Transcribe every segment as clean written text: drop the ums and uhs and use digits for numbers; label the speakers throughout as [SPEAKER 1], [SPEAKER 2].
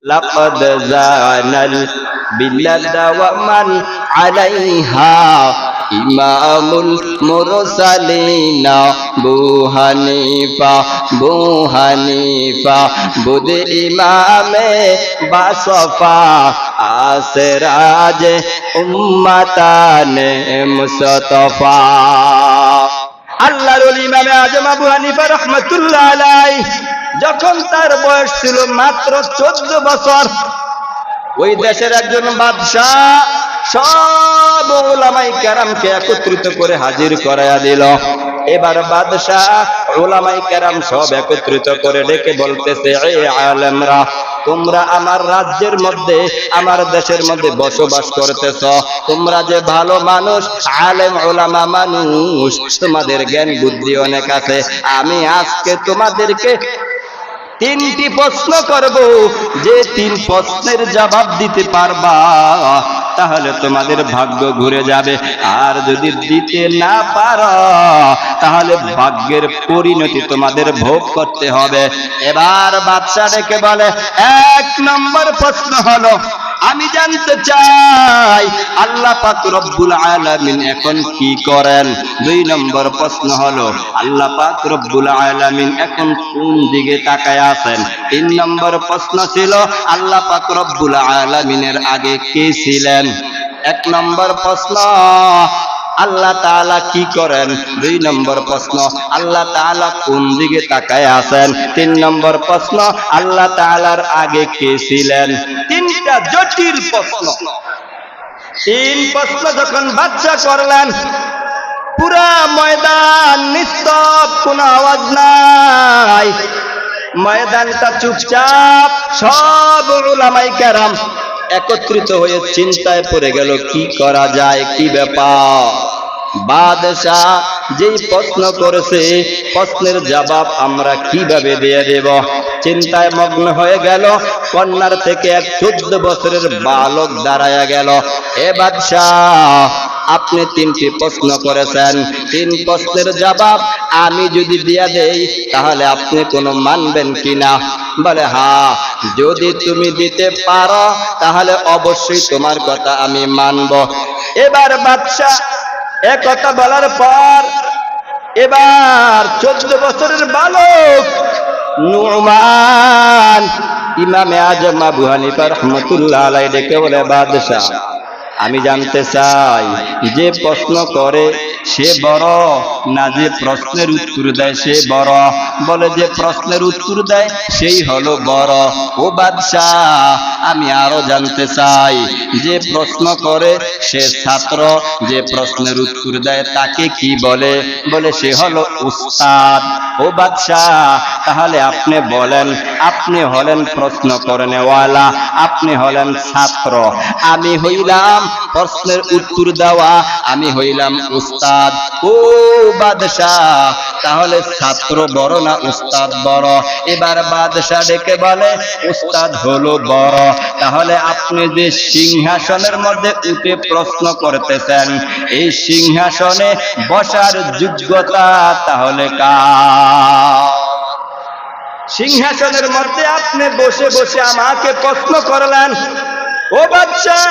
[SPEAKER 1] লাকাদ জানাল বিলাদা ওয়া মান আলাইহা ইমামুল মুরসালিনা বুহানিফা বুদ ইমামে বাসফা আসরাজ উম্মতানে মুস্তাফা। আল্লাহর ওলি ইমামে আজম আবু হানিফা রাহমাতুল্লাহ আলাইহি যখন তার বয়স ছিল মাত্র 14 বছর, ওই দেশের একজন বাদশাহ সব উলামায়ে কেরামকে একত্রিত করে হাজির করায়া দিল। এবার বাদশাহ উলামায়ে কেরাম সব একত্রিত করে ডেকে বলতেছে, এ আলেমরা, তোমরা আমার রাজ্যের মধ্যে, আমার দেশের মধ্যে বসবাস করতেছ, তোমরা যে ভালো মানুষ, আলেম উলামা মানুষ, তোমাদের জ্ঞান বুদ্ধি অনেক আছে। আমি আজকে তোমাদেরকে 3টি প্রশ্ন করব, যে 3 প্রশ্নের জবাব দিতে পারবা তাহলে তোমাদের ভাগ্য ঘুরে যাবে, আর যদি দিতে না পারো তাহলে ভাগ্যের পরিণতি তোমাদের ভোগ করতে হবে। এবার বাদশা ডেকে বলে, 1 নম্বর প্রশ্ন হলো, আমি জানতে চাই আল্লাহ পাক রব্বুল আলামিন এখন কি করেন। 2 নম্বর প্রশ্ন হলো, আল্লাহ পাক রব্বুল আলামিন এখন কোন দিকে তাকায় আছেন। 3 নম্বর প্রশ্ন ছিল, আল্লাহ পাক রব্বুল আলামিনের আগে কে ছিলেন। 1 নম্বর প্রশ্ন, আল্লাহ তাআলা কি করেন। 2 নম্বর প্রশ্ন, আল্লাহ তাআলা কোন দিকে তাকায় আছেন। 3 নম্বর প্রশ্ন, আল্লাহ তাআলার আগে কে ছিলেন। 3টা জটিল প্রশ্ন। 3 প্রশ্ন যখন বাদশা করলেন, পুরা ময়দান নিস্তব্ধ, কোনো আওয়াজ নাই, ময়দানটা চুপচাপ। সব উলামায়ে কেরাম একত্রিত হয়ে চিন্তায় পড়ে গেল, কি করা যায়, কি ব্যাপার। বাদশাহ যেই প্রশ্ন করেছে, প্রশ্নের জবাব আমরা কিভাবে দিয়ে দেব, চিন্তায় মগ্ন হয়ে গেল। কন্যার থেকে এক 14 বছরের বালক দাঁড়ায়া গেল, এ বাদশাহ, আপনি 3টি প্রশ্ন করেছেন, 3 প্রশ্নের জবাব আমি যদি দিয়া দেই তাহলে আপনি কোনো মানবেন কিনা। বলে, হ্যাঁ, যদি তুমি দিতে পারো তাহলে অবশ্যই তোমার কথা আমি মানব। এবার বাদশাহ এ কথা বলার পর এবার 14 বছরের বালক নুমান ইমামে আজম আবু হানিফা রাহমাতুল্লাহ আলাইহি ডেকে বলে, বাদশাহ, আমি জানতে চাই যে প্রশ্ন করে সে বড় না যে প্রশ্নের উত্তর দেয় সে বড়। বলে, যে প্রশ্নের উত্তর দেয় সেই হলো বড়। ও বাদশাহ, আমি আরো জানতে চাই, যে প্রশ্ন করে সে ছাত্র, যে প্রশ্নের উত্তর দেয় তাকে কি বলে। বলে, সে হলো উস্তাদ। ও বাদশাহ, তাহলে আপনি বলেন, আপনি হলেন প্রশ্ন করেনেওয়ালা, আপনি হলেন ছাত্র, আমি হইলাম প্রশ্নের উত্তর দেওয়া, আমি হইলাম উস্তাদ। ও বাদশাহ, তাহলে ছাত্র বড় না উস্তাদ বড়। এবার বাদশাহ ডেকে বলে, উস্তাদ হলো বড়। তাহলে আপনি যে সিংহাসনের মধ্যে উঠে প্রশ্ন করতেছেন, এই সিংহাসনে বসার যোগ্যতা তাহলে কার? সিংহাসনের মধ্যে আপনি বসে বসে আমাকে প্রশ্ন করলেন। ও বাদশাহ,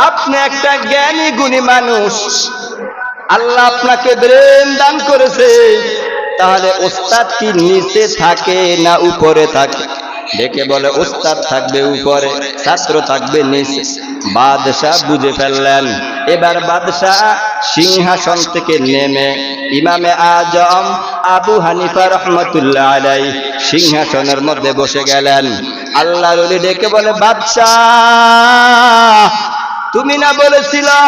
[SPEAKER 1] আপনি একটা জ্ঞানী গুণী মানুষ, আল্লাহ আপনাকে ব্রেন দান করেছে, তাহলে ওস্তাদ কি নিচে থাকে না উপরে থাকে? ডেকে বলে, ওস্তাদ থাকবে উপরে, ছাত্র থাকবে নিচে। বাদশাহ বুঝে ফেললেন। এবার বাদশাহ সিংহাসন থেকে নেমে ইমামে আজম আবু হানিফা রাহমাতুল্লাহ আলাইহি সিংহাসনের মধ্যে বসে গেলেন। আল্লাহর ওলি ডেকে বলে, বাদশাহ, তুমি না বলেছিলা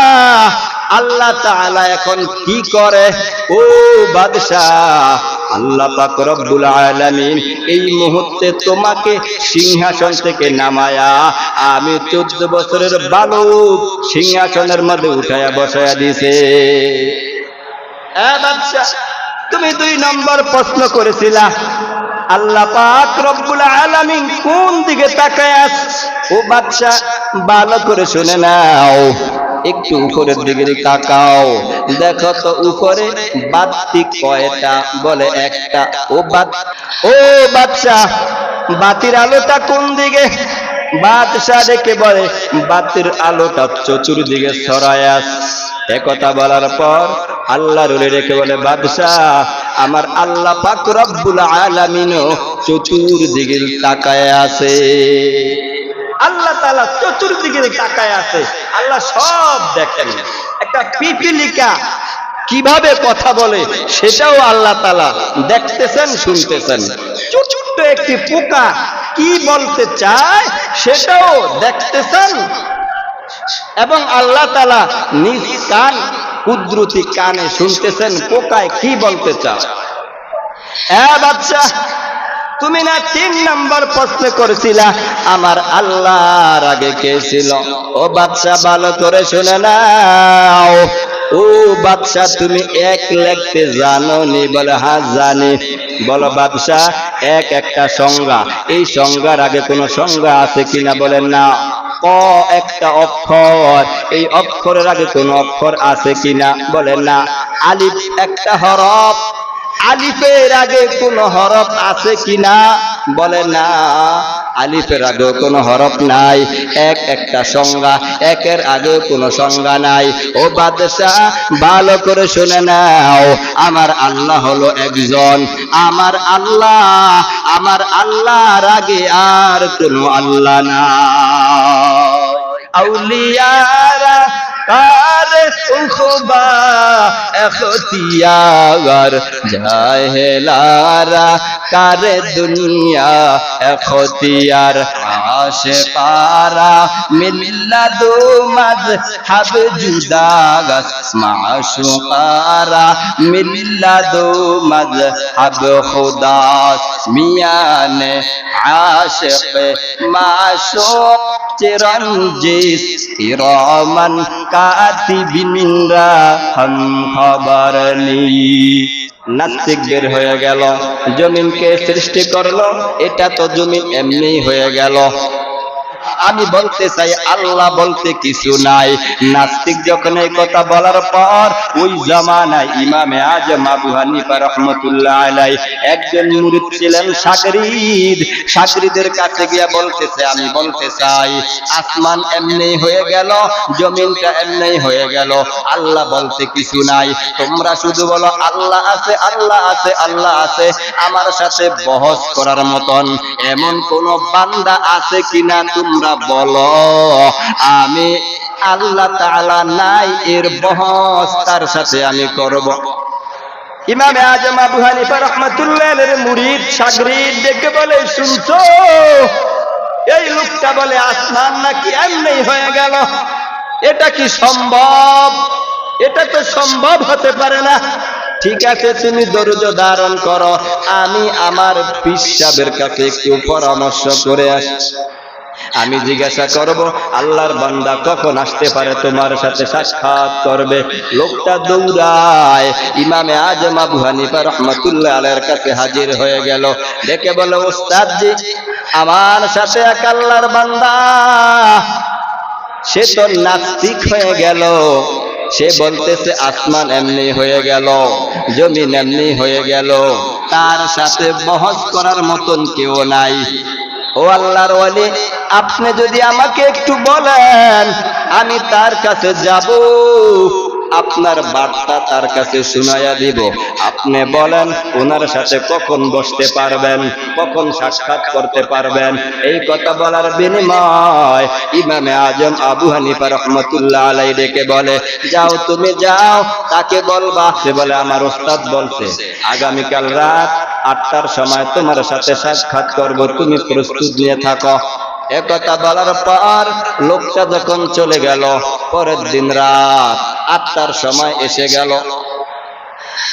[SPEAKER 1] আল্লাহ তাআলা এখন কি করে? ও বাদশাহ, আল্লাহ পাক রব্বুল আলামিন এই মুহূর্তে তোমাকে সিংহাসন থেকে নামায়া আমি 14 বছরের বালক সিংহাসনের মধ্যে উঠায়া বসায়া দিয়েছে। বাদশাহ, তুমি 2 নম্বর প্রশ্ন করেছিলা, আল্লাহ পাক রব্বুল আলামিন কোন দিকে তাকায় আছে? ও বাদশাহ, ভালো করে শুনে নাও, একটু উপরের দিকে তাকাও, দেখো তো উপরে বাতি কয়টা? বলে, একটা। ও বাদশাহ, বাতির আলোটা কোন দিকে? বাদশাহ ডেকে বলে বাতির আলোটা চতুর্দিকে ছড়ায় আছে। একথা বলার পর আল্লাহ রুলে রেখে বলে বাদশাহ, আমার আল্লাহ পাক রব্বুল আলামিনও চতুর্দিকে তাকায় আছে। আল্লাহ তাআলা চতুর্দিকে তাকায় আছে, আল্লাহ সব দেখেন। একটা পিপিলিকা কিভাবে কথা বলে সেটাও আল্লাহ তাআলা দেখতেছেন, শুনতেছেন। ছোট্ট একটি পোকা কি বলতে চায় সেটাও দেখতেছেন, এবং আল্লাহ তাআলা নিজ কান কুদরতি কানে শুনতেছেন পোকায় কি বলতে চায়। বাদশা, তুমি না 3 নম্বর প্রশ্ন করেছিলা আমার আল্লাহর আগে কে ছিল? ও বাদশা ভালো করে শুনে নাও। ও বাদশা, তুমি এক লিখতে জানো নি? বলে হ্যাঁ জানি। বলো বাদশা, একটা সংজ্ঞা, এই সংজ্ঞার আগে কোনো সংজ্ঞা আছে কিনা? বলে না। ক একটা অক্ষর, এই অক্ষরের আগে কোনো অক্ষর আছে কিনা? বলে না। আলিফ একটা হরফ, আলিফের আগে কোনো হরফ আছে কিনা? বলে না, আলিফের আগে কোনো হরফ নাই। একটা সংজ্ঞা, একের আগে কোনো সংজ্ঞা নাই। ও বাদশা ভালো করে শুনে নাও, আমার আল্লাহ হলো একজন। আমার আল্লাহর আগে আর কোনো আল্লাহ না। আউলিয়ারা কারে সুখবা এখতিয়ার, জাহেলারা কারে দুনিয়া এখতিয়ার। আশিকারা মিল্লাদু মাযহাব জুদাগাস, মাশুকারা মিল্লাদু মাযহাব খুদাস। মিয়ানে আশিক মাশুক চিরঞ্জিত ইরামান কাতিবিনরা হাম খবর নি। নাস্তিক বের হয়ে গেল, জমিনকে সৃষ্টি করলো, এটা তো জমিন এমনি হয়ে গেল। আমি বলতে চাই আল্লাহ বলতে কিছু নাই। নাস্তিক যখন এই কথা বলার পর ওই জামানায় ইমামে আজম আবু হানিফা রাহমাতুল্লাহ আলাইহি একজন মুরিদ ছিলেন শাগরিদ। শাগরিদের কাছে গিয়া বলতেছে, আমি বলতে চাই আসমান এমনি হয়ে গেল, জমিনটা এমনি হয়ে গেল, আল্লাহ বলতে কিছু নাই। তোমরা শুধু বলো আল্লাহ আছে, আল্লাহ আছে, আল্লাহ আছে। আমার সাথে বহস করার মতন এমন কোন বান্দা আছে কিনা তোমরা বলো। আমি আল্লাহ তাআলা নাই এর বহস তার সাথে আমি করব। ইমামে আজম আবু হানিফা রাহমাতুল্লাহ আলাইহির মুরিদ শাগরিদ ডেকে বলে, শুনছো এই লোকটা বলে আসমান নাকি এমনি হয়ে গেল, এটা কি সম্ভব? এটা তো সম্ভব হতে পারে না। ঠিক আছে, তুমি ধৈর্য ধারণ করো, আমি আমার পীর সাহেবের কাছে একটু পরামর্শ করে আসি। আমি জিজ্ঞাসা করব আল্লাহর বান্দা কখন আসতে পারে তোমার সাথে সাক্ষাৎ করবে। লোকটা দৌড়ায় ইমামে আজম আবু হানিফা রাহমাতুল্লাহ আলাইহির কাছে হাজির হয়ে গেল। ডেকে বলে, ওস্তাদ জি, আমার সাথে এক আল্লাহর বান্দা, সে তো নাস্তিক হয়ে গেল। সে বলতেছে আসমান এমনি হয়ে গেল, জমিন এমনি হয়ে গেল, তার সাথে বহস করার মতন কেউ নাই। ও আল্লাহর ওয়ালি, আপনি যদি আমাকে একটু বলেন আমি তার কাছে যাব, আপনার বার্তা তার কাছে শুনাইয়া দিব। আপনি বলেন ওনার সাথে কখন বসতে পারবেন, কখন সাক্ষাৎ করতে পারবেন। এই কথা বলার বিনিময় ইমামে আজম আবু হানিফা রাহমাতুল্লাহ আলাইহি ডেকে বলে, যাও তুমি যাও, তাকে বলবা। সে বলে, আমার ওস্তাদ বলছে আগামীকাল রাত 8টার সময় তোমার সাথে সাক্ষাৎ করব, তুমি প্রস্তুত নিয়ে থাকো। একথা বলার পর লোকটা যখন চলে গেল, পরের দিন রাত 8টার সময় এসে গেল।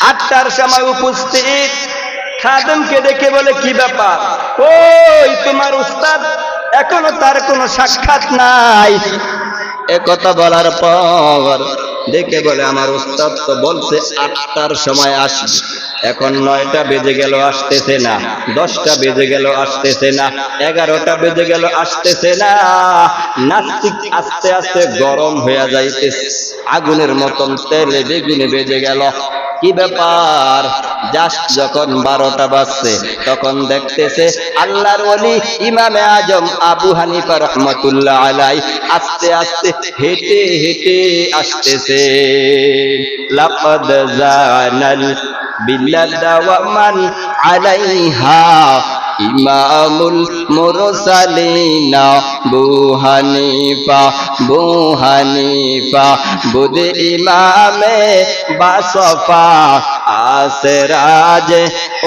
[SPEAKER 1] 8টার সময় উপস্থিত খাদেমকে ডেকে বলে, কি ব্যাপার, ওই তোমার উস্তাদ, এখনো তার কোনো সাক্ষাৎ নাই। একথা বলার পর ডেকে বলে, আমার উস্তাদ তো বলছে 8টার সময় আসবে, এখন 9টা বেজে গেল, আসতেছে না। 10টা বেজে গেল, আসতেছে না। 11টা বেজে গেল, আসতেছে না। নাস্তিক আস্তে আস্তে গরম হয়ে যাইতেছে, আগুনের মতন তেলে বেগুনে বেজে গেল। কি ব্যাপার? জাস্ট যখন 12টা বাজছে তখন দেখতেছে আল্লাহর ওলি ইমামে আজম আবু হানিফা রহমাতুল্লাহ আলাইহি আস্তে আস্তে হেঁটে হেঁটে আসতেছে। লাকাদ জানাল বিল্লাদা ওয়া মান আলাইহা ইমামুল মুরসালিনা আবু হানিফা বুদ ইমামে বাসফা আসরাজ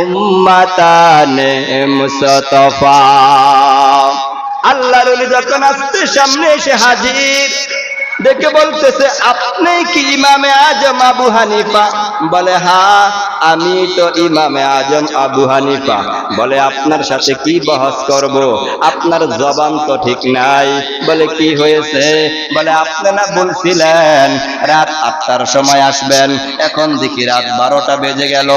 [SPEAKER 1] উম্মতানে মুস্তাফা। আল্লাহর ওলি যখন আসতে সামনে এসে হাজির, দেখে বলতেছে আপনি কি ইমামে আজম আবু হানিফা? বলে হ্যাঁ, আমি তো ইমামে আজম আবু হানিফা। বলে আপনার সাথে কি বহস করব, আপনার জবান তো ঠিক নাই। বলে কি হয়েছে? বলে আপনি না বলছিলেন রাত 8টার সময় আসবেন, এখন দেখি রাত 12টা বেজে গেল,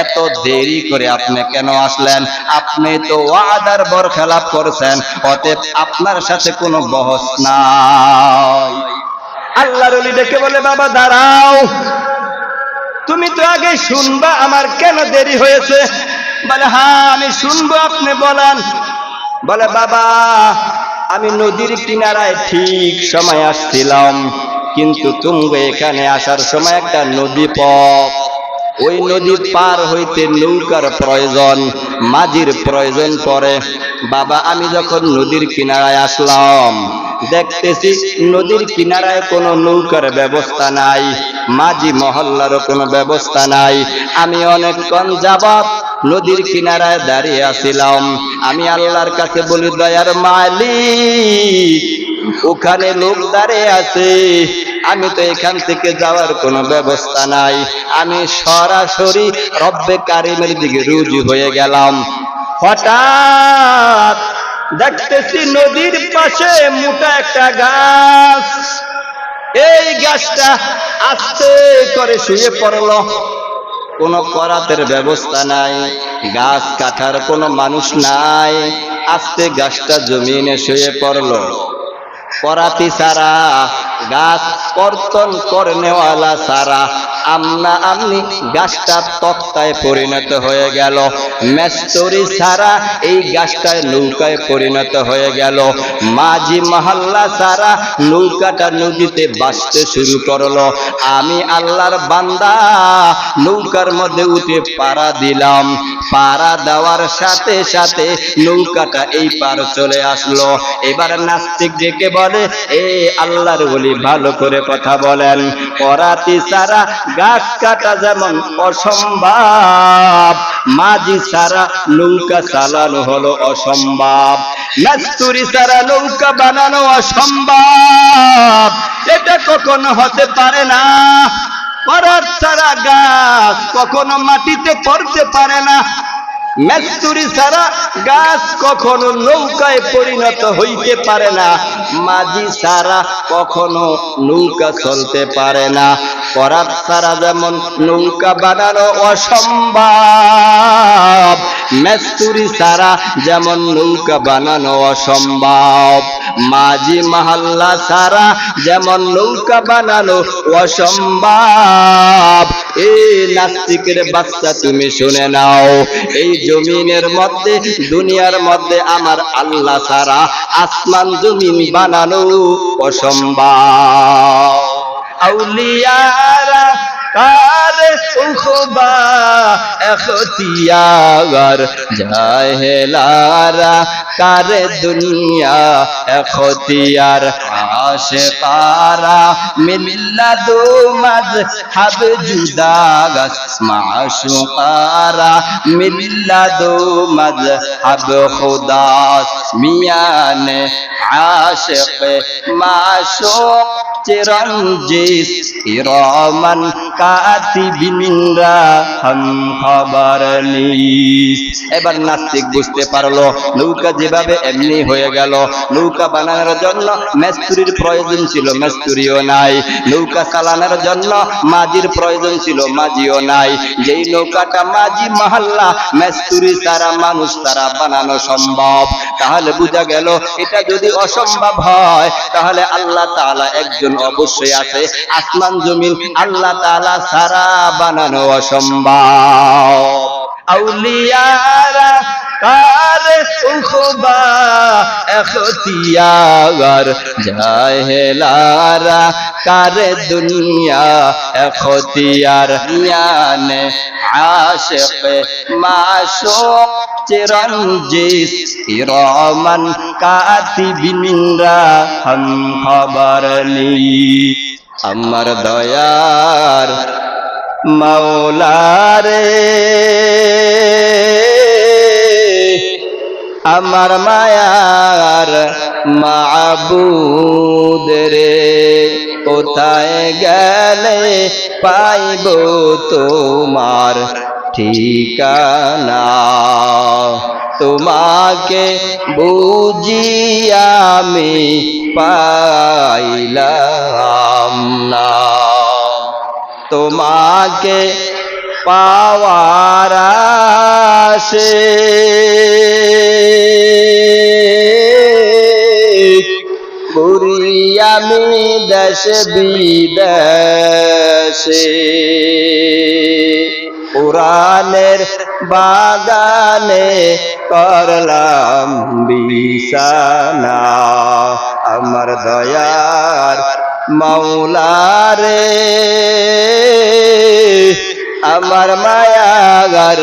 [SPEAKER 1] এত দেরি করে আপনি কেন আসলেন? আপনি তো ওয়াদার বরখেলাপ করছেন, অতএব আপনার সাথে কোনো বহস নাই। আল্লাহর ওলি ডেকে বলে বাবা দাঁড়াও, তুমি তো আগে শুনবা আমার কেন দেরি হয়েছে। বলে হ্যাঁ আমি শুনবো, আপনি বলেন। বলে বাবা আমি নদীর কিনারায় ঠিক সময় আসছিলাম, কিন্তু তুমি এখানে আসার সময় একটা নদী পথ, ওই নদী পার হইতে নৌকার প্রয়োজন, মাঝির প্রয়োজন পড়ে। বাবা আমি যখন নদীর কিনারায় আসলাম দেখতেছি নদীর কিনারায় কোনো নৌকার ব্যবস্থা নাই, মাঝি মহল্লারও কোনো ব্যবস্থা নাই। আমি অনেকক্ষণ যাবত নদীর কিনারায় দাঁড়িয়ে আছিলাম। আমি আল্লাহর কাছে বলি দয়ার মালিক, ওখানে লোক দাঁড়িয়ে আছে, আমি তো এখান থেকে যাওয়ার কোনো ব্যবস্থা নাই। আমি সরাসরি রব্বে কারিমের দিকে রুজু হয়ে গেলাম। হঠাৎ দেখতেছি নদীর পাশে মোটা একটা গাছ, এই গাছটা আস্তে করে শুয়ে পড়ল। কোনো করাতের ব্যবস্থা নাই, গাছ কাটার কোনো মানুষ নাই, আস্তে গাছটা জমিনে শুয়ে পড়ল। করাতি সারা, গাছ কর্তন করনেওয়ালা সারা, আমনা আমনি গাছটা তক্তায় পরিণত হয়ে গেল। মেস্তরি সারা এই গাছটায় নৌকায় পরিণত হয়ে গেল। মাঝি মহল্লা সারা নৌকাটা নদীতে ভাসতে শুরু করলো। আমি আল্লাহর বান্দা নৌকার মধ্যে উঠে পাড়া দিলাম, পাড়া দেওয়ার সাথে সাথে নৌকাটা এই পার চলে আসলো। এবার নাস্তিক ডেকে বলে এ আল্লাহর ওলি ভালো করে কথা বলেন, করাতি সারা গাছ কাটা যেমন অসম্ভব, মাঝি সারা নৌকা চালানো হলো অসম্ভব, মেস্তুরি সারা নৌকা বানানো অসম্ভব। এটা কখনো হতে পারে না। করাত সারা গাছ কখনো মাটিতে পড়তে পারে না, মেস্তুরি ছাড়া গাছ কখনো নৌকায় পরিণত হইতে পারে না, মাঝি ছাড়া কখনো নৌকা চলতে পারে না। করাত ছাড়া যেমন নৌকা বানানো অসম্ভব, মেস্তুরি ছাড়া যেমন নৌকা বানানো অসম্ভব, মাঝি মহল্লা ছাড়া যেমন নৌকা বানানো অসম্ভব। এই নাস্তিকের বাচ্চা তুমি শুনে নাও, এই জমিনের মধ্যে দুনিয়ার মধ্যে আমার আল্লাহ ছাড়া আসমান জমিন বানানো অসম্ভব। আউলিয়ারা কারে উখবা এখতিয়ার, জাহেলারা কারে দুনিয়া এখতিয়ার, আশিকারা মিল্লাদু মাযহাব জুদাগাস, মাশুকারা মিল্লাদু মাযহাব খুদাস, মিয়ানে আশিক মাশুক চিরঞ্জিস ইরামান কাতিবিনরা হাম খবর নিস। এবার নাস্তিক বুঝতে পারলো নৌকা যেভাবে এমনি হয়ে গেল, নৌকা বানানোর জন্য মিস্ত্রির প্রয়োজন ছিল, মিস্ত্রিও নাই। নৌকা চালানোর জন্য মাঝির প্রয়োজন ছিল, মাঝিও নাই। যেই নৌকাটা মাঝি মহল্লা মিস্ত্রি ছাড়া মানুষ ছাড়া বানানো সম্ভব, তাহলে বোঝা গেল এটা যদি অসম্ভব হয় তাহলে আল্লাহ তাআলা একজন অবশ্যই আছে। আসমান জমিন আল্লাহ তাআলা ছাড়া বানানো অসম্ভব। আউলিয়ারা কারে উখবা এখতিয়ার, জাহেলারা কারে দুনিয়া এখতিয়ার। ইয়ানে আশিক মাশুক চিরঞ্জিস ইরামান কাতিবিনরা হাম খবর নিস। আমার দয়ার মাওলারে, আমার মায়ার মাবুদ রে, কোথায় গেলে পাইব তোমার ঠিকানা? তোমাকে বুঝি আমি পাইলাম না, তোমাকে পাওয়ার আশে ঘুরি আমি দেশ বিদেশে। কোরআনের বাগানে করলাম বিছানা, আমার দয়ার মাওলারে, আমার মায়ার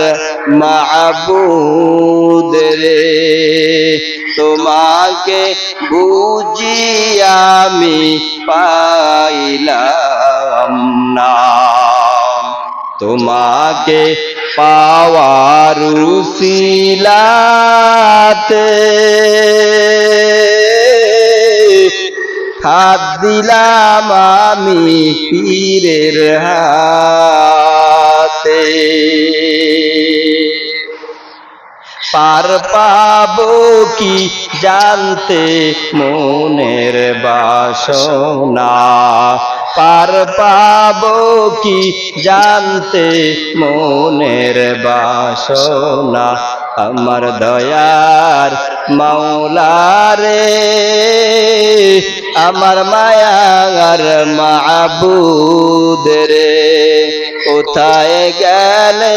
[SPEAKER 1] মাবুদ রে, তোমাকে বুঝি আমি পাইলাম না, তোমাকে পাওয়ার উসিলাতে হাত দিলাম আমি পীরের হাতে। পার পাবো কি জানতে মনের বাসনা, পার পাবো কি জানতে মনের বাসনা, আমার দয়ার মাওলারে, আমার মায়ার মাবুদ রে, কোথায় গেলে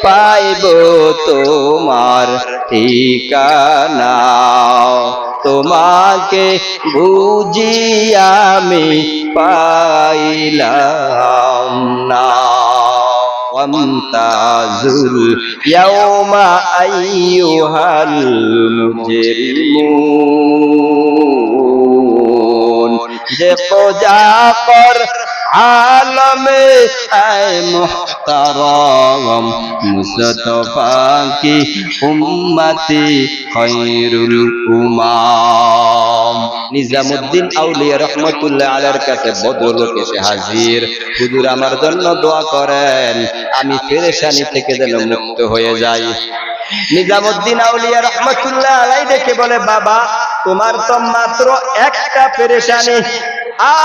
[SPEAKER 1] পাইব তোমার ঠিকানা? তোমাকে বুঝি আমি পাইলাম না। ওয়ামতাজুল ইয়াওমা আইয়ুহাল মুজরিমুন, যে কোজা কর আলমে আয় মুহতারাম মুস্তফা কি উম্মতি খায়রুল উমাম। নিজামুদ্দিন আউলিয়া রহমাতুল্লাহ আলাইহির কাছে ভদ্রলোক এসে হাজির। হুজুর আমার জন্য দোয়া করেন, আমি পেরেশানি থেকে যেন মুক্ত হয়ে যাই। নিজামুদ্দিন আউলিয়া রহমাতুল্লাহ আলাইহি দেখে বলে, বাবা তোমার তো মাত্র একটা পেরেশানি,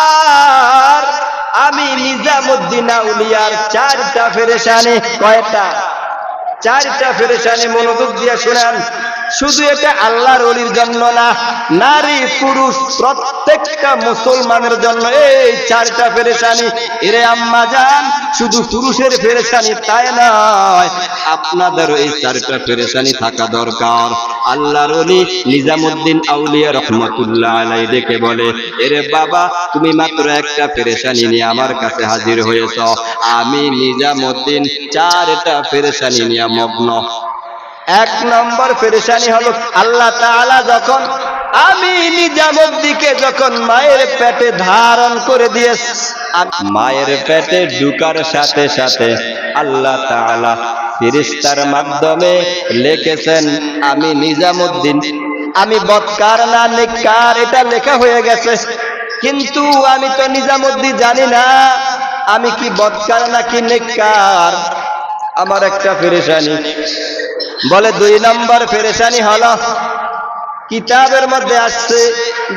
[SPEAKER 1] আর আমি নিজামুদ্দিন আউলিয়ার চারটা পেরেশানি। কয়টা? চারটা পেরেশানি। মনোযোগ দিয়ে শুনেন। শুধু এটা আল্লাহর ওলির জন্য না, নারী পুরুষ প্রত্যেকটা মুসলমানের জন্য এই চারটা পেরেশানি। এরে আম্মা জান, শুধু পুরুষের পেরেশানি তাই নয়, আপনাদেরও এই চারটা পেরেশানি থাকা দরকার। আল্লাহর ওলি নিজামুদ্দিন আউলিয়া রহমাতুল্লাহ আলাইহি দেখে বলে, এরে বাবা তুমি মাত্র একটা পেরেশানি নিয়ে আমার কাছে হাজির হয়েছ, আমি নিজামুদ্দিন চারটা পেরেশানি নিয়ে মগ্ন। এক নম্বর পেরেশানি হলো, আল্লাহ তাআলা যখন আমি নিজামুদ্দিনকে যখন মায়ের পেটে ধারণ করে দিয়েছে, মায়ের পেটে ঢুকার সাথে সাথে আল্লাহ তাআলা ফেরেশতার মাধ্যমে লিখেছেন আমি নিজামুদ্দিন, আমি বদকার না নেককার এটা লেখা হয়ে গেছে। কিন্তু আমি তো নিজামুদ্দিন জানি না আমি কি বদকার নাকি নেককার। আমার একটা পেরেশানি। বলে 2 নম্বর পেরেশানি হলো কিতাবের মধ্যে আসছে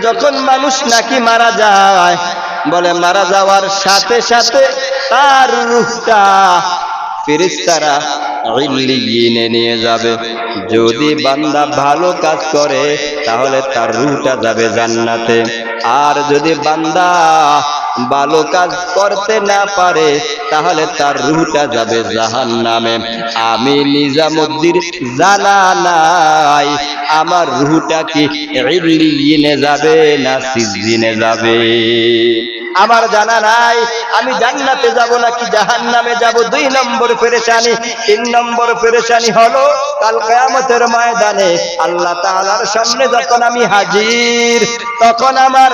[SPEAKER 1] যখন মানুষ নাকি মারা যায়, বলে মারা যাওয়ার সাথে সাথে তার রূহটা ফেরেশতারা ইল্লিয়িনে নিয়ে যাবে। যদি বান্দা ভালো কাজ করে তাহলে তার রূহটা যাবে জান্নাতে, আর যদি বান্দা ভালো কাজ করতে না পারে তাহলে তার রূহটা যাবে জাহান্নামে। আমি নিজামুদ্দিন জানা নাই আমার রূহটা কি ইল্লিয়িনে যাবে না সিজ্জিনে যাবে, আমার জানা নাই আমি জান্নাতে যাব নাকি জাহান্নামে যাব। 2 নম্বর পেরেশানি। 3 নম্বর পেরেশানি হলো কাল কিয়ামতের ময়দানে আল্লাহ তাআলার সামনে যখন আমি হাজির, তখন আমার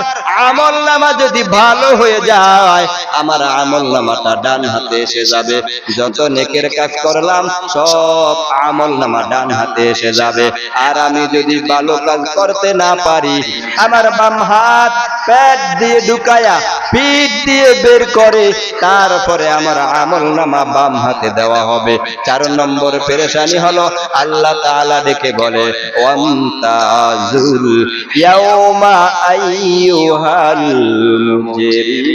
[SPEAKER 1] আমলনামা যদি ভালো হয়ে যায় আমার আমলনামাটা ডান হাতে এসে যাবে। যত নেকের কাজ করলাম সব আমলনামা ডান হাতে এসে যাবে। আর আমি যদি ভালো কাজ করতে না পারি আমার বাম হাত পেট দিয়ে ঢুকায়া পিঠ দিয়ে বের করে তারপরে আমার আমলনামা বাম হাতে দেওয়া হবে। 4 নম্বর পেরেশানি হলো আল্লাহ তাআলা ডেকে বলে ওয়ামতাজুল ইয়াউমা আইয়ুহাল মুজরিমুন,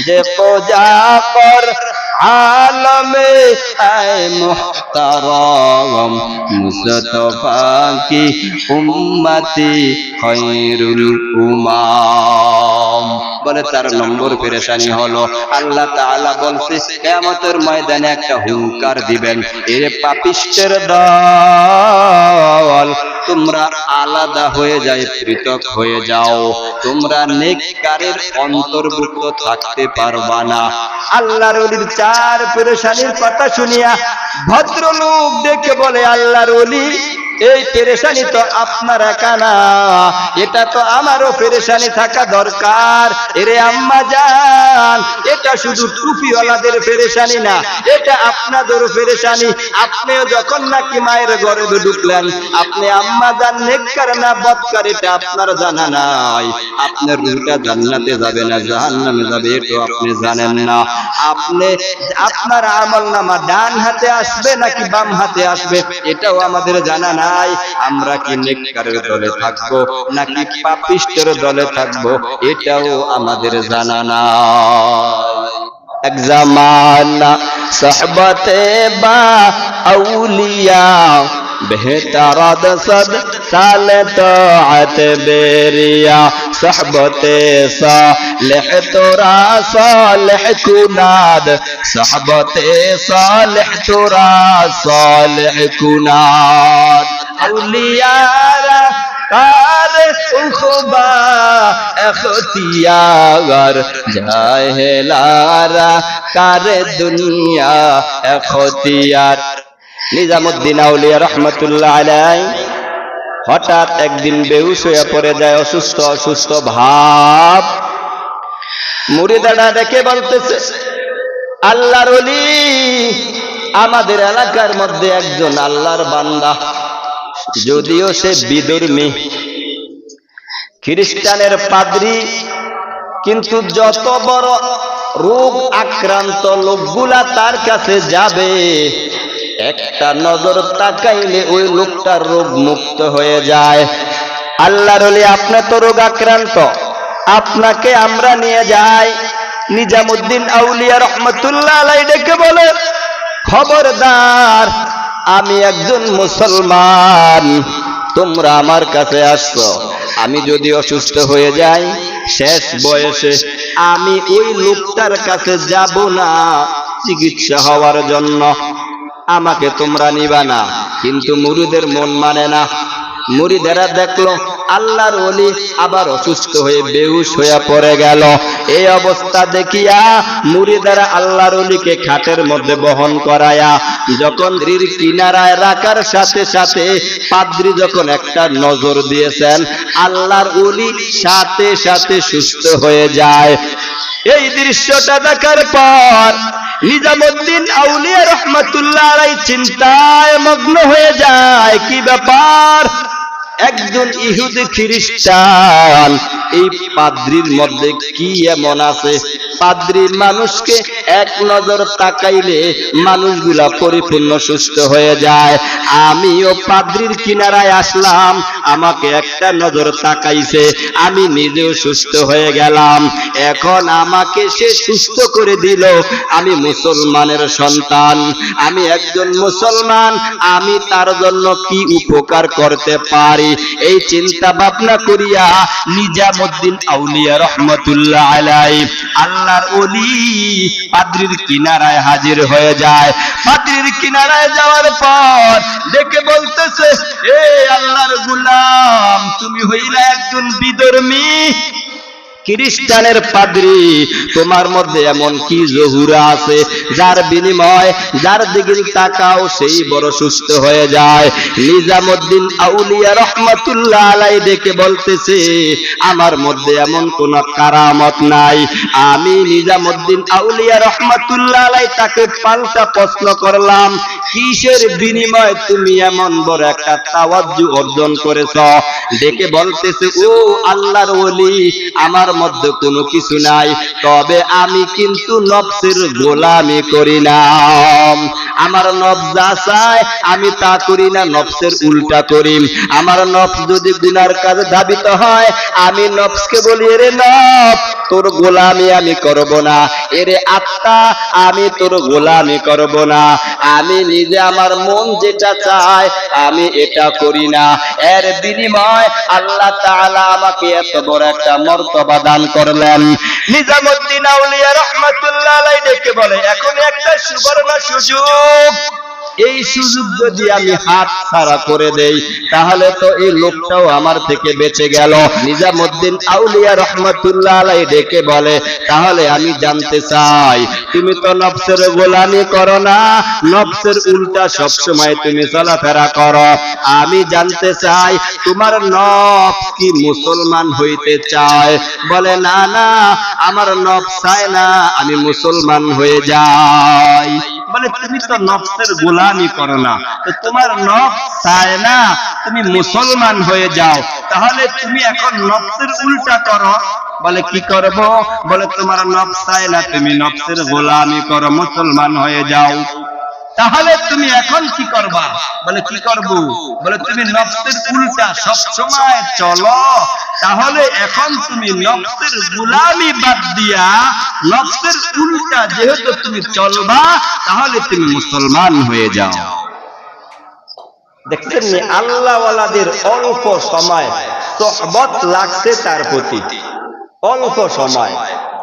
[SPEAKER 1] দেখো যা কর आलमे आए मुहतरम मुस्तफा की उम्मती खैरुल उम्माम। বলে 4 নম্বর পেরেশানি হলো আল্লাহ তাআলা বলছে কিয়ামতের ময়দানে একটা হুঙ্কার দিবেন, এ পাপিষ্টের দল তোমরা আলাদা হয়ে যায়, পৃথক হয়ে যাও, তোমরা নেককারের অন্তর্ভুক্ত থাকতে পারবা না। আল্লাহর ওলির 4 পেরেশানির কথা শুনিয়া ভদ্রলোক দেখে বলে আল্লাহর ওলি এই পেরেশানি তো আপনার একা না, এটা তো আমারও পেরেশানি থাকা দরকার। এরে আম্মা জান, এটা শুধু টুপিওয়ালাদের পেরেশানি না, এটা আপনাদেরও পেরেশানি। আপনিও যখন নাকি মায়ের গর্ভে ঢুকলেন আপনি আম্মা জান নেককার না বদকার এটা আপনার জানা নাই। আপনার রূহটা জান্নাতে যাবে না জাহান্নামে যাবে এটাও আপনি জানেন না। আপনি আপনার আমলনামা ডান হাতে আসবে নাকি বাম হাতে আসবে এটাও আমাদের জানা নাই। আমরা কি নেককারের দলে থাকবো নাকি পাপিষ্টের দলে থাকবো এটাও আমাদের জানা নাই। এক জামানা সোহবতে বা আউলিয়া बेहतर सद साले तोअत बेरिया सोहबते सालेह तोरा सालेह कुनाद सोहबते सालेह तोरा सालेह कुनाद औलियारा कार उखबा अख्तियार जाहिलारा कार दुनिया अख्तियार। নিজামুদ্দিন আউলিয়া রহমতুল্লাহ আলাইহি হঠাৎ একদিন বেহুশ হয়ে পড়ে যায়, অসুস্থ ভাব। মুরিদারা দেখে বলতেছে আল্লাহর ওলি আমাদের এলাকার মধ্যে একজন আল্লাহর বান্দা, যদিও সে বিধর্মী খ্রিস্টানের পাদ্রী, কিন্তু যত বড় রোগ আক্রান্ত লোকগুলা তার কাছে যাবে একটা নজর তাকাইলে ওই লোকটার রোগ মুক্ত হয়ে যায়। আল্লাহর ওলি আপনি তো রোগ আক্রান্ত, আপনাকে আমরা নিয়ে যাই। নিজামুদ্দিন আউলিয়া রহমতুল্লাহ আলাইহি ডেকে বলে খবরদার আমি একজন মুসলমান, তোমরা আমার কাছে আসছো, আমি যদি অসুস্থ হয়ে যাই শেষ বয়সে আমি ওই লোকটার কাছে যাব না চিকিৎসা হওয়ার জন্য, আমাকে তোমরা নিবা না। কিন্তু মুরিদের মন মানে না। মুরিদেরা দেখলো আল্লাহর ওলি আবার অসুস্থ হয়ে বেহুশ হয়ে পড়ে গেল। এই অবস্থা দেখিয়া মুরিদেরা আল্লাহর ওলিকে খাটের মধ্যে বহন করায়া যখন নদীর কিনারায় রাখার সাথে সাথে পাদ্রী যখন একটা নজর দিয়েছেন আল্লাহর ওলি সাথে সাথে সুস্থ হয়ে যায়। এই দৃশ্যটা দেখার পর নিজামুদ্দিন আউলিয়া রহমতুল্লাহ আলাইহি চিন্তায় মগ্ন হয়ে যায়, কি ব্যাপার? একজন ইহুদি খ্রিস্টান। এই পাদ্রির মধ্যে কি এমন আছে? পাদ্রি মানুষকে এক নজর তাকাইলে মানুষগুলা পরিপূর্ণ সুস্থ হয়ে যায়। আমিও পাদ্রির কিনারায় আসলাম, আমাকে একটা নজর তাকাইছে, আমি নিজেও সুস্থ হয়ে গেলাম। এখন আমাকে সে সুস্থ করে দিল। আমি মুসলমানের সন্তান, আমি একজন মুসলমান, আমি তার জন্য কি উপকার করতে পারি এই চিন্তা ভাবনা করিয়া নিজামুদ্দিন আউলিয়া রহমাতুল্লাহ আলাইহি আল্লাহর ওলি পাদ্রির কিনারায় হাজির হয়ে যায়। পাদ্রির কিনারায় যাওয়ার পর দেখে বলতেছে, এ আল্লাহর গোলাম, তুমি হইলা একজন বিধর্মী খ্রিস্টানের পাদ্রী, তোমার মধ্যে এমন কি জহুরা আছে যার বিনিময় যার দিকে তাকাও সেই বড় সুস্থ হয়ে যায়? নিজামুদ্দিন আউলিয়া রহমাতুল্লাহ আলাইহি দেখে বলতেছে, আমার মধ্যে এমন কোন কারামত নাই। আমি নিজামুদ্দিন আউলিয়া রহমাতুল্লাহ আলাইহি তাকে পাল্টা প্রশ্ন করলাম, কিসের বিনিময়ে তুমি এমন বড় একটা তাওয়াজ্জু অর্জন করেছ? দেখে বলতেছে, ও আল্লাহর ওলি, আমার মধ্যে কোনো কিছু নাই, তবে আমি কিন্তু নফসের গোলামি করি না। আমার নফস যা চায় আমি তা করি না, নফসের উল্টা করি। আমার নফস যদি গুনার কাজে ধাবিত হয়, আমি নফসকে বলি, এরে নফস, তোর গোলামি আমি করব না, এরে আত্মা, আমি তোর গোলামি করব না। আমি নিজে আমার মন যেটা চায় আমি এটা করি না। এর বিনিময় আল্লাহ তাআলা আমাকে এত বড় একটা মর্তবা দান করলেন। নিজামুদ্দিন আউলিয়া রাহমাতুল্লাহ আলাইহি ডেকে বলে, এখন একটা সুবর্ণ সুযোগ, এই সুযোগ যদি আমি হাত ছাড়া করে দেই তাহলে তো এই লোকটাও আমার থেকে বেঁচে গেল। নিজামুদ্দিন আউলিয়া রহমাতুল্লাহ আলাইহি ডেকে বলে, তাহলে আমি জানতে চাই, তুমি তো নফসের গোলামি করো না, নফসের উল্টা সব সময় তুমি চলাফেরা করো। আমি জানতে চাই তোমার নফস কি মুসলমান হইতে চায়? বলে, না না, আমার নফস চায় না আমি মুসলমান হয়ে যাই। বলে, তুমি তো নফসের গোলামি করো না, তো তোমার নফস চায় না তুমি মুসলমান হয়ে যাও, তাহলে তুমি এখন নফসের উল্টা করো। বলে, কি করব? বলে, তোমার নফস চায় না তুমি নফসের গোলামি করো, মুসলমান হয়ে যাও, তাহলে তুমি এখন কি করবা? বলে, কি করব? বলে, তুমি নফসের উল্টা সব সময় চলো, তাহলে এখন তুমি নফসের গোলামি বাদ দিয়া নফসের উল্টা যেহেতু তুমি চলবা, তাহলে তুমি মুসলমান হয়ে যাও। দেখছেন নি, আল্লাহওয়ালাদের অল্প সময় সোহবত লাগছে তার প্রতি, অল্প সময়।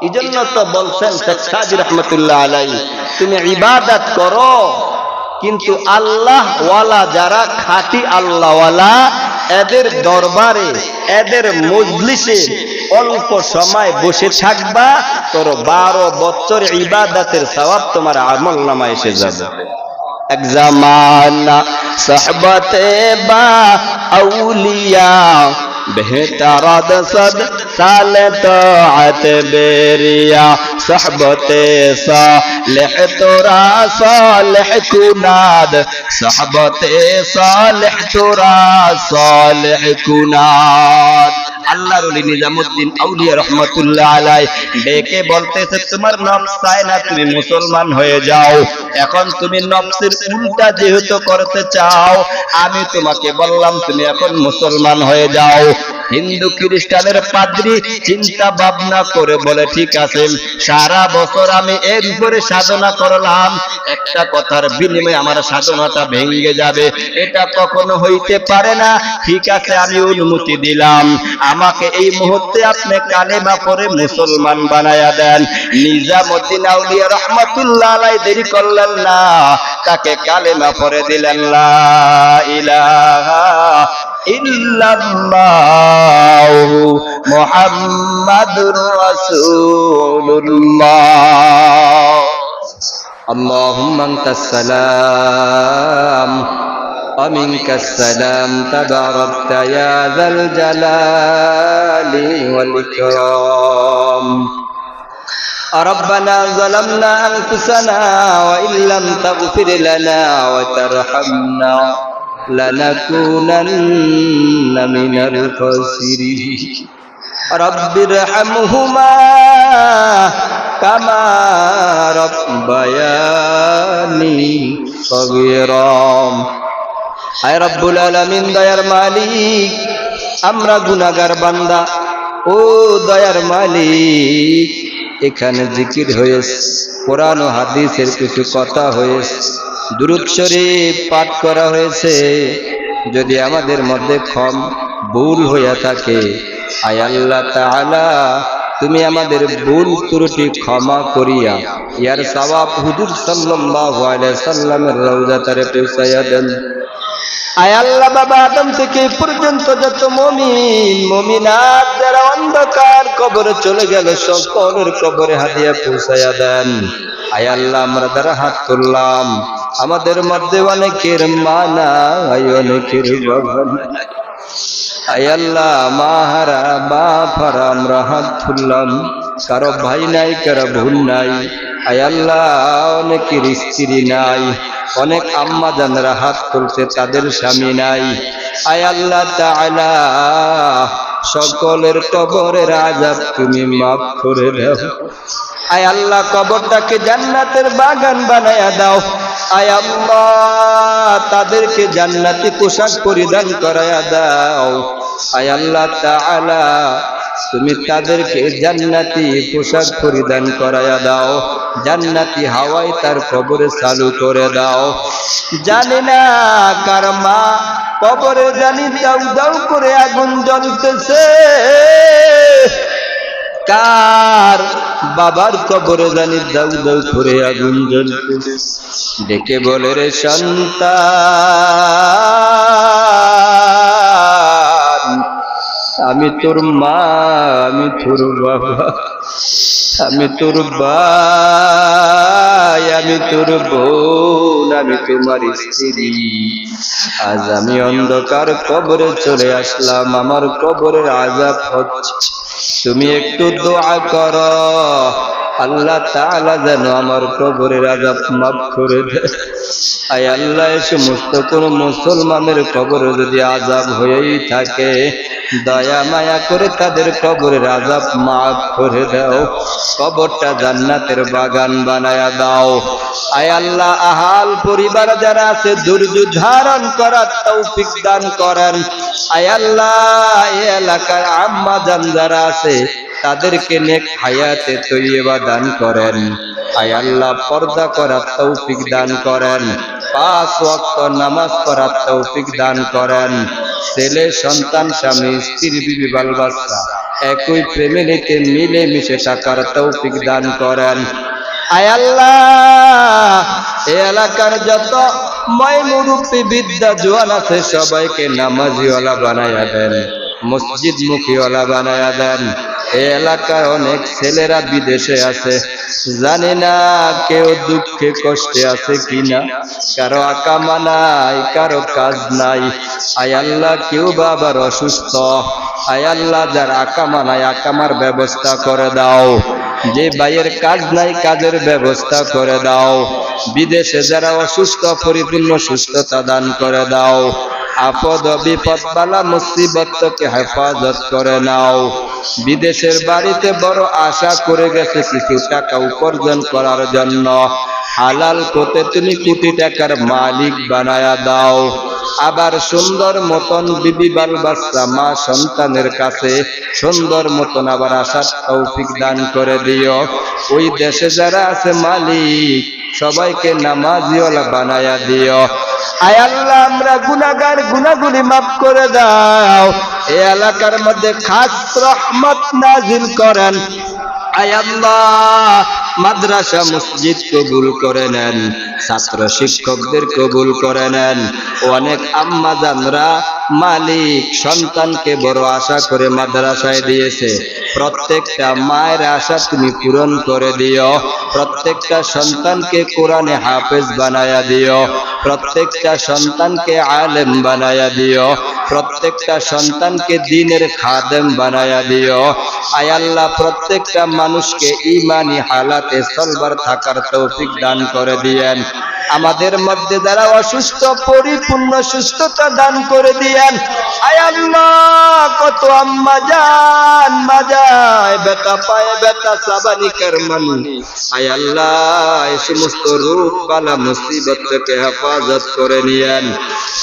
[SPEAKER 1] এই জন্য তো বলছেন শেখ সাদি রহমতুল্লাহ আলাইহি, তুমি ইবাদত করো, কিন্তু আল্লাহ ওয়ালা যারা খাঁটি আল্লাহ ওয়ালা, এদের দরবারে এদের মজলিসে অল্প সময় বসে থাকবা, তোর 12 বছর ইবাদতের সওয়াব তোমার আমলনামায় এসে যাবে। এক জামানা সাহবতে বা আউলিয়া बेहतरद सद साले ताअत बेरिया सहबते सालेह तोरा सालेह कुनाद सहबते सालेह तोरा सालेह कुनाद। আল্লাহর ওলি নিজামুদ্দিন আউলিয়া রহমাতুল্লাহ আলাইহি ডেকে বলতেছে, তোমার নফস চায় না তুমি মুসলমান হয়ে যাও, এখন তুমি নফসের উল্টা যেহেতু করতে চাও, আমি তোমাকে বললাম তুমি এখন মুসলমান হয়ে যাও। হিন্দু খ্রিস্টানের পাদ্রী চিন্তা ভাবনা করে বলে, ঠিক আছে, সারা বছর আমি এর উপরে সাধনা করলাম, একটা কথার বিনিময়ে আমার সাধনাটা ভেঙে যাবে, এটা কখনো হইতে পারে না। ঠিক আছে, আমি অনুমতি দিলাম, আমাকে এই মুহূর্তে আপনি কালেমা পড়ে মুসলমান বানায়া দেন। নিজামুদ্দিন আউলিয়া রাহমাতুল্লাহ আলাইহি দেরি করলেন না, তাকে কালেমা পড়ে দিলেন, লা ইলাহা ইল্লাল্লাহু মুহাম্মাদুর রাসূলুল্লাহ। আল্লাহুম্মা আনতাস সালাম ওয়া মিনকাস সালাম তাবারাকতা ইয়া যাল জালালি ওয়াল ইকরাম। ربنا ظلمنا أنفسنا وإن لم تغفر لنا وترحمنا লানাকুনান্না মিনাল খাসিরিন রব্বিরহামহুমা কামা রব্বায়ানি সগীরা। আয় রব্বুল আলামিন, দয়ার মালিক, আমরা গুনাহগার বান্দা, ও দয়ার মালিক, এখানে জিকির হয়েছে, কোরআন ও হাদিসের কিছু কথা হয়েছে, দুরূদ শরীফ পাঠ করা হয়েছে। যদি আমাদের মধ্যে ভুল হইয়া থাকে, আয় আল্লাহ তাআলা, তুমি আমাদের ভুল ত্রুটি ক্ষমা করিয়া ইয়ার সওয়াব হুজুর সাল্লাল্লাহু আলাইহি সাল্লামের রওজাতে পৌঁছায়া দেন। আয় আল্লাহ, বাবা আদম থেকে পর্যন্ত যত মুমিন মুমিনাত যারা অন্ধকার কবরে চলে গেল, সকলের কবরে হাদিয়া পৌঁছায়া দেন। আয় আল্লাহ, আমরা যারা হাত তুললাম, আমাদের মধ্যে অনেকের মা নাই, অনেকের বাবা নাই। আয় আল্লাহ, মা হারা বাপ হারা আমরা হাত তুললাম, কারো ভাই নাই, কারো বোন নাই। আয় আল্লাহ, অনেকের স্ত্রী নাই, অনেক আম্মা জানরা হাত তুলছে, তাদের স্বামী নাই। আয় আল্লাহ তাআলা, সকলের কবরের আযাব তুমি মাফ করে দাও। আয় আল্লাহ, কবরটাকে জান্নাতের বাগান বানায়া দাও। আয় আল্লাহ, তাদেরকে জান্নাতি পোশাক পরিধান করায়া দাও। আয় আল্লাহ তাআলা, তুমি তাদেরকে জান্নাতি পোশাক পরিধান করায়া দাও, জান্নাতি হাওয়ায় তার কবরে চালু করে দাও। জানি না কার মা কবরে জানি দাউ দাউ করে আগুন জ্বলতেছে, কার বাবার কবরে জানি দাউ দাউ করে আগুন জ্বলতেছে। ডেকে বলে, রে সন্তান, আমি তোর মা, আমি তোর বাবা, আমি তোর ভাই, আমি তোর বোন, আমি তোমার স্ত্রী। আজ আমি অন্ধকার কবরে চলে আসলাম, আমার কবরের আযাব হচ্ছে, তুমি একটু দোয়া করো, আল্লাহ তাআলা যেন আমার কবরের আযাব মাফ করে দেয়। আয় আল্লাহ, এই সমস্ত কোন মুসলমানের কবরে যদি আযাব হয়েই থাকে, দয়া মায়া করে তাদের কবরের আযাব মাফ করে দাও, কবরটা জান্নাতের বাগান বানায়া দাও। আয় আল্লাহ, আহাল পরিবার যারা আছে, ধৈর্য ধারণ করার তৌফিক দান করেন। আয় আল্লাহ, এই এলাকার আম্মা জান যারা আছে, তাদেরকে নেক হায়াতে তৈয়বা দান করেন। আয় আল্লাহ, পর্দা করার তৌফিক দান করেন, 5 ওয়াক্ত নামাজ পড়ার তৌফিক দান করেন। ছেলে সন্তান, স্বামী স্ত্রী বিবি বাল বাচ্চা একই ফ্যামিলিতে মিলে মিশে থাকার তৌফিক দান করেন। আয় আল্লাহ, এই এলাকার যত ময় মুরব্বী বিদ্যা জোয়ান আছে, সবাইকে নামাজিওয়ালা বানায়া দেন, মসজিদ মুখীওয়ালা বানায়া দেন। এই এলাকার অনেক ছেলেরা বিদেশে আছে, জানি না কেউ দুঃখে কষ্টে আছে কিনা, কারো আকামা নাই, কারো কাজ নাই। আয় আল্লাহ, কেউ বা আবার অসুস্থ, আয় আল্লাহ, যার আকামা নাই, আকামার ব্যবস্থা করে দাও। যে ভাইয়ের কাজ নাই, কাজের ব্যবস্থা করে দাও। বিদেশে যারা অসুস্থ, পরিপূর্ণ সুস্থতা দান করে দাও। আপদ বিপদ বালা মুসিবত থেকে হেফাজত করে নাও। বিদেশের বাড়িতে বড় আশা করে গেছে কিছু টাকা উপার্জন করার জন্য, হালাল পথে তুমি কোটি টাকার মালিক বানায়া দাও। আবার সুন্দর মতন বিবি বাল বাচ্চা মা সন্তানের কাছে সুন্দর মতন আবার আসার তৌফিক দান করে দিও। ওই দেশে যারা আছে মালিক, সবাইকে নামাজিওয়ালা বানায়া দিও। আয় আল্লাহ, আমরা গুনাহগার, গুনাহগুলি মাফ করে দাও। এই এলাকার মধ্যে খাস রহমত নাজিল করেন। আয় আল্লাহ, মাদ্রাসা মসজিদ কবুল করে নেন, ছাত্র শিক্ষকদের কবুল করে নেন। অনেক আম্মা জানরা মালিক সন্তানকে বড় আশা করে মাদ্রাসায় দিয়েছে, প্রত্যেকটা মায়ের আশা তুমি পূরণ করে দিও। প্রত্যেকটা সন্তানকে কোরআনে হাফেজ বানায়া দিও, প্রত্যেকটা সন্তানকে আলেম বানায়া দিও, প্রত্যেকটা সন্তানকে দ্বীনের খাদেম বানায়া দিও। আয় আল্লাহ, প্রত্যেকটা মানুষকে ঈমানি হালাতে চলবার থাকার তৌফিক দান করে দিয়েন। আমাদের মধ্যে যারা অসুস্থ পরিপূর্ণ সুস্থতা দান করে দিয়েন। আয় আল্লাহ, কত আম্মা জান মাজায় ব্যথা পায়, ব্যথা সাবানিকার মানি, আয় আল্লাহ এই সমস্ত রোগ বালা মুসিবত থেকে হেফাজত করে নিয়েন।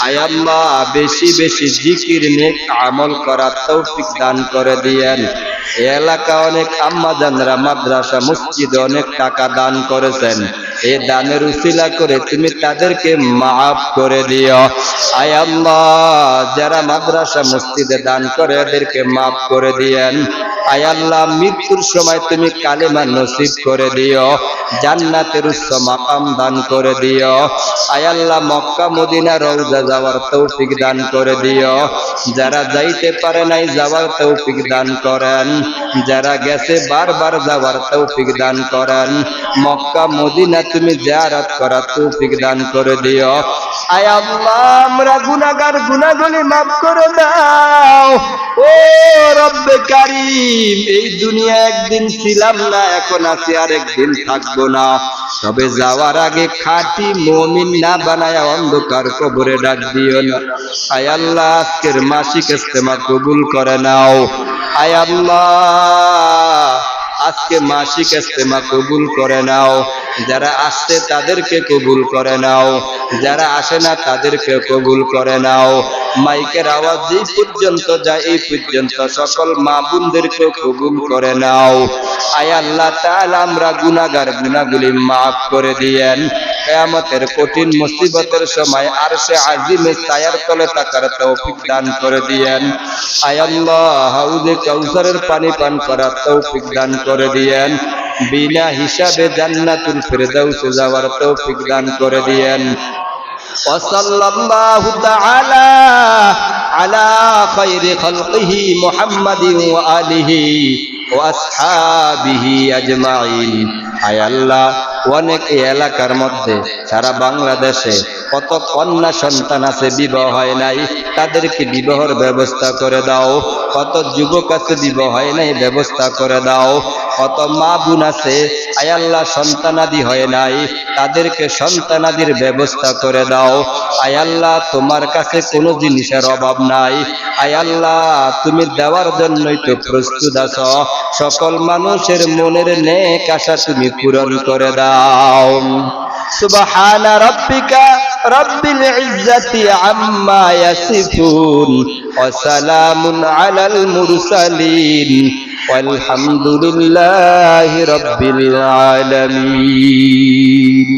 [SPEAKER 1] আয় আল্লাহ বেশি বেশি জিকির নেক আমল করার তৌফিক দান করে দিয়েন। এই এলাকা অনেক আম্মা জানরা মাদ্রাসা মসজিদে অনেক টাকা দান করেছেন, এই দানের উসিলা করে তুমি তাদেরকে মাফ করে দিও। আয় আল্লাহ যারা মাদ্রাসা মসজিদে দান করে এদেরকে মাফ করে দিয়েন। আয় আল্লাহ মৃত্যুর সময় তুমি কালেমা নসিব করে দিও, জান্নাতের উচ্চ মাকাম দান করে দিও। আয় আল্লাহ মক্কা মদিনা রওজা যাওয়ার তৌফিক দান করে দিও। যারা যাইতে পারে নাই যাওয়ার তৌফিক দান করেন, যারা গেছে বারবার যাওয়ার তৌফিক দান করেন। মক্কা মদিনা তুমি জিয়ারত করার তৌফিক দান করে দিও। আয় আল্লাহ আমরা গুনাহগার, গুনাহগুলি মাফ করে দাও। ও রব্বে কারীম, এই দুনিয়া একদিন ছিলাম না, এখন আছি আর একদিন থাকবো না, তবে যাওয়ার আগে খাঁটি মুমিন না বানায় অন্ধকার কবরে ডাক দিও না। আয় আল্লাহ আজকের মাসিক ইজতেমা কবুল করে নাও। আয় আল্লাহ আজকে মাসিক ইজতেমা কবুল করে নাও। যারা আসছে তাদেরকে কবুল করে নাও, যারা আসে না তাদেরকে কবুল করে নাও। মাইকের আওয়াজ যেই পর্যন্ত যায় এই পর্যন্ত সকল মা বোনদেরকে কবুল করে নাও। আয় আল্লাহ তাআলা আমরা গুনাহগার, গুনাহগুলি মাফ করে দিয়েন। কিয়ামতের কঠিন মুসিবতের সময় আরশে আজিমে ছায়ার তলে থাকার তৌফিক দান করে দিয়েন। আয় আল্লাহ হাউজে কাউসারের পানি পান করার তৌফিক দান করে দিয়েন। বিনা হিসাবে জান্নাতুল ফিরদাউসে যাওয়ার তৌফিক দান করে দিয়েন। ওয়াসাল্লাল্লাহু তাআলা আলা খায়রি খালকিহি মুহাম্মাদিন ওয়া আলিহি ওয়া আসহাবিহি আজমাইন। আয় আল্লাহ অনেক এলাকার মধ্যে সারা বাংলাদেশে কত কন্যা সন্তান আছে বিবাহ হয় নাই, তাদেরকে বিবাহের ব্যবস্থা করে দাও। কত যুবক আছে বিবাহ হয় নাই, ব্যবস্থা করে দাও। কত মা বোন আছে আয় আল্লাহ সন্তানাদি হয় নাই, তাদেরকে সন্তানাদির ব্যবস্থা করে দাও। আয় আল্লাহ তোমার কাছে কোনো জিনিসের অভাব নাই। আয় আল্লাহ তুমি দেওয়ার জন্যই তো প্রস্তুত আছো। সকল মানুষের মনের নেক আশা তুমি পূরণ করে দাও। সুবহানা রাব্বিকা রাব্বিল ইজ্জাতি আম্মা ইয়াসিফুন ওয়া সালামুন আলাল মুরসালিন ওয়ালহামদুলিল্লাহি রাব্বিল আলামিন।